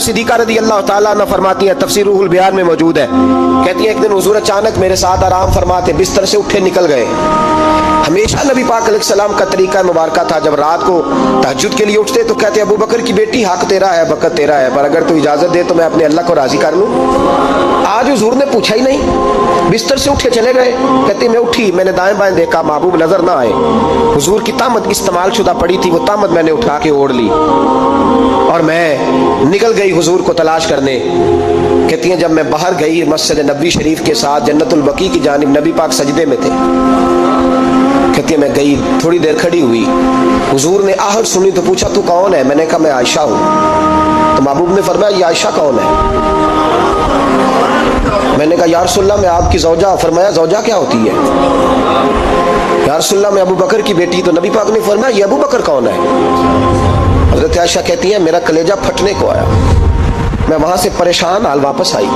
सिद्दीक़ा रज़ी अल्लाह ताला अन्हा फरमाती हैं, तफसीर रूहुल बयान में मौजूद है, कहती हैं एक दिन हुजूर अचानक मेरे साथ आराम फरमाते बिस्तर से उठे निकल गए। हमेशा नबी पाक अलैहिस्सलाम का तरीका मुबारक था, जब रात को तहज्जुद के लिए उठते तो कहते अबू बकर की बेटी हक तेरा है, बकत तेरा है, पर अगर तू इजाजत दे तो मैं अपने अल्लाह को राजी कर लूं। आज हुजूर ने पूछा ही नहीं, बिस्तर से उठे चले गए। कहते मैं उठी, मैंने दाएं बाएं देखा, महबूब नजर ना आए। हुजूर की तामत इस्तेमाल शुदा पड़ी थी, वो तामत मैंने उठा के ओढ़ ली और मैं निकल गई हुजूर को तलाश करने। कहती हैं जब मैं बाहर गई मस्जिद नबी शरीफ के साथ जन्नतुल बकी की जानिब, नबी पाक सजदे में थे। कहती है मैं गई, थोड़ी देर खड़ी हुई, हुजूर ने आहट सुनी तो पूछा तू कौन है? मैंने कहा मैं आयशा हूँ। तो महबूब ने फरमाया ये आयशा कौन है? मैंने कहा या रसूलल्लाह मैं आपकी ज़ौजा। फरमाया ज़ौजा क्या होती है? या रसूलल्लाह मैं अबू बकर की बेटी। तो नबी पाक ने फरमाया ये अबू बकर कौन है? हज़रत आयशा कहती है मेरा कलेजा फटने को आया, मैं वहां से परेशान हाल वापस आई।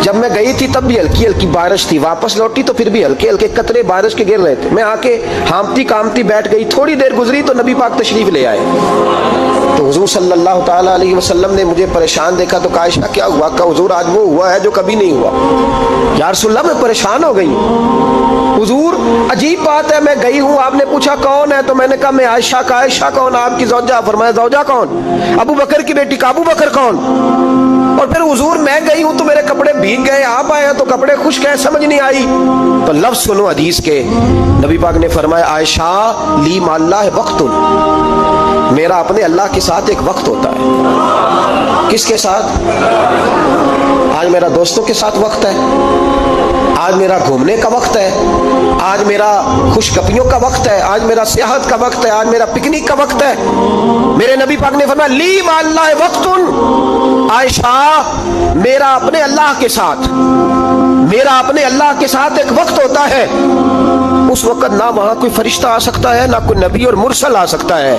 जब मैं गई थी तब भी हल्की हल्की बारिश थी, वापस लौटी तो फिर भी हल्के हल्के कतरे बारिश के गिर रहे थे। मैं आके हामती कामती बैठ गई, थोड़ी देर गुजरी तो नबी पाक तशरीफ ले आए। तो हुजूर सल्लल्लाहु ताला अलैहि वसल्लम ने मुझे परेशान देखा तो आयशा क्या हुआ? कहा हुजूर आज वो हुआ है जो कभी नहीं हुआ। या रसूलल्लाह मैं परेशान हो गई। हुजूर अजीब बात है, मैं गई हूँ, आपने पूछा कौन है तो मैंने कहा मैं आयशा का। आयशा कौन? आपकी ज़ौजा। फरमाया ज़ौजा कौन? अबू बकर की बेटी का। अबू बकर कौन? और फिर हुजूर मैं गई हूं तो मेरे कपड़े भीग गए, आप आए तो कपड़े खुश्क हैं, समझ नहीं आई। तो लफ्ज सुनो हदीस के, नबी पाक ने फरमाया आयशा ली माल्लाह वक्तुन, मेरा अपने अल्लाह के साथ एक वक्त होता है। किसके साथ? आज मेरा दोस्तों के साथ वक्त है, आज मेरा घूमने का वक्त है, आज मेरा खुशकपियों का वक्त है, आज मेरा सियाहत का वक्त है, आज मेरा पिकनिक का वक्त है। मेरे नबी पाक ने फरमाया ली माल्लाह वक्तुन, आयशा मेरा अपने अल्लाह के साथ, मेरा अपने अल्लाह के साथ एक वक्त होता है। उस वक्त ना वहां कोई फरिश्ता आ सकता है, ना कोई नबी और मुरसल आ सकता है।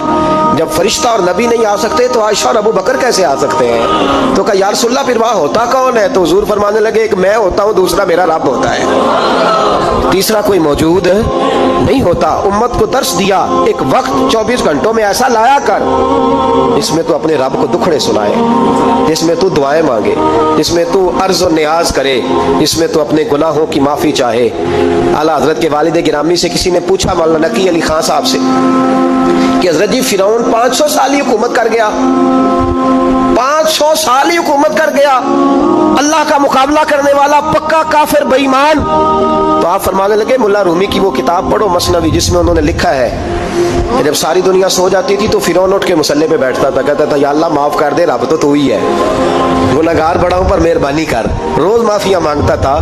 जब फरिश्ता और नबी नहीं आ सकते तो आयशा और अबू बकर कैसे आ सकते हैं? तो कहा या रसूलल्लाह फिर वहां होता कौन है? तो हुजूर फरमाने लगे एक मैं होता हूं, दूसरा मेरा रब होता है, तीसरा कोई मौजूद नहीं होता। उम्मत को दर्श दिया एक वक्त 24 घंटों में ऐसा लाया कर इसमें तू अपने रब को दुखड़े सुनाए, इसमें तू दुआएं मांगे, इसमें तू अर्ज और नियाज करे, इसमें तू अपने गुनाहों की माफी चाहे। आला हजरत के वालिद गिरामी से किसी ने पूछा मौलाना नकी अली खान साहब से कि हजरत जी फिरौन 500 साल ही हुकूमत कर गया, 500 साल ही हुकूमत कर गया, अल्लाह का मुकाबला करने वाला पक्का काफिर बेईमान। तो आप फरमाने लगे मुल्ला रूमी की वो किताब पढ़ो मसनवी, जिसमें उन्होंने लिखा है कि जब सारी दुनिया सो जाती थी तो फिरौन उठ के मुसल्ले पे बैठता था, कहता था या अल्लाह माफ कर दे, रब तो तू ही है, गुनहगार बड़ा हूं पर मेहरबानी कर। रोज माफिया मांगता था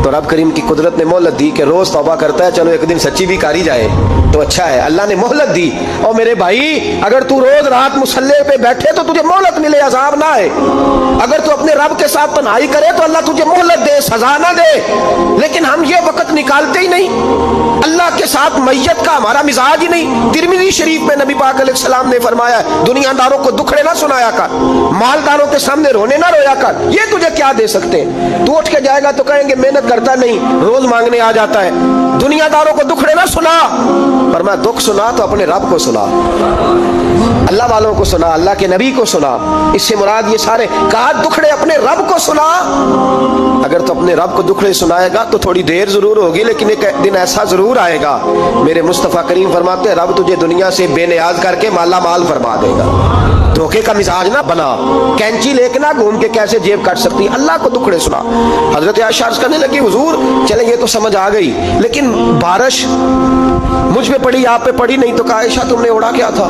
तो रब करीम की कुदरत ने मोहलत दी कि रोज तौबा करता है, चलो एक दिन सच्ची भी कारी जाए तो अच्छा है। अल्लाह ने मोहलत दी। और मेरे भाई अगर तू रोज रात मुसल्ले पे बैठे तो तुझे मोहलत मिले, अजाब ना आए। अगर तू अपने रब के साथ तन्हाई करे तो अल्लाह तुझे मोहलत दे, सजा ना दे। लेकिन हम ये वक्त निकालते ही नहीं, अल्लाह के साथ मैयत का हमारा मिजाज ही नहीं। तिरमिज़ी शरीफ में नबी पाक अलैहिस्सलाम ने फरमाया दुनियादारों को दुखड़े ना सुनाया कर, मालदारों के सामने रोने ना रोया कर, ये तुझे क्या दे सकते हैं? तू उठ के जाएगा तो कहेंगे मेहनत करता नहीं, रोज मांगने आ जाता है। दुनियादारों को दुखड़े ना सुना, पर मैं दुख सुना तो अपने रब को सुना, अल्लाह वालों को सुना, अल्लाह के नबी को सुना। इससे मुराद ये सारे कहा दुखड़े अपने रब को सुना। अगर तो अपने रब को दुखड़े सुनाएगा तो थोड़ी देर जरूर होगी, लेकिन एक दिन ऐसा जरूर आएगा, मेरे मुस्तफा करीम फरमाते हैं रब तुझे दुनिया से बेनियाज करके माला माल फरमा देगा। धोखे का मिजाज ना बना, कैंची लेके ना घूम के कैसे जेब काट सकती, अल्लाह को दुखड़े सुना। हजरत आयशा अर्ज करने लगी हुजूर चले ये तो समझ आ गई, लेकिन बारिश मुझ पे पड़ी आप पे पड़ी नहीं। तो कहा आयशा तुमने उड़ा क्या था?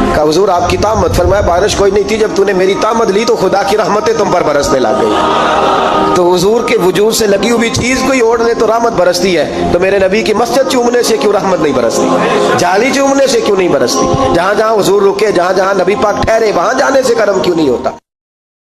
कहा हुजूर आपकी तामत। फरमाया बारिश कोई नहीं थी, जब तूने मेरी तामत ली तो खुदा की रहमतें तुम पर बरसने लग गई। तो हुजूर के वजूद से लगी हुई चीज कोई ओढ़ ले तो रहमत बरसती है, तो मेरे नबी की मस्जिद चूमने से क्यों रहमत नहीं बरसती? जाली चूमने से क्यों नहीं बरसती? जहां जहां हुजूर रुके, जहां जहां नबी पाक ठहरे, वहां जाने से करम क्यों नहीं होता?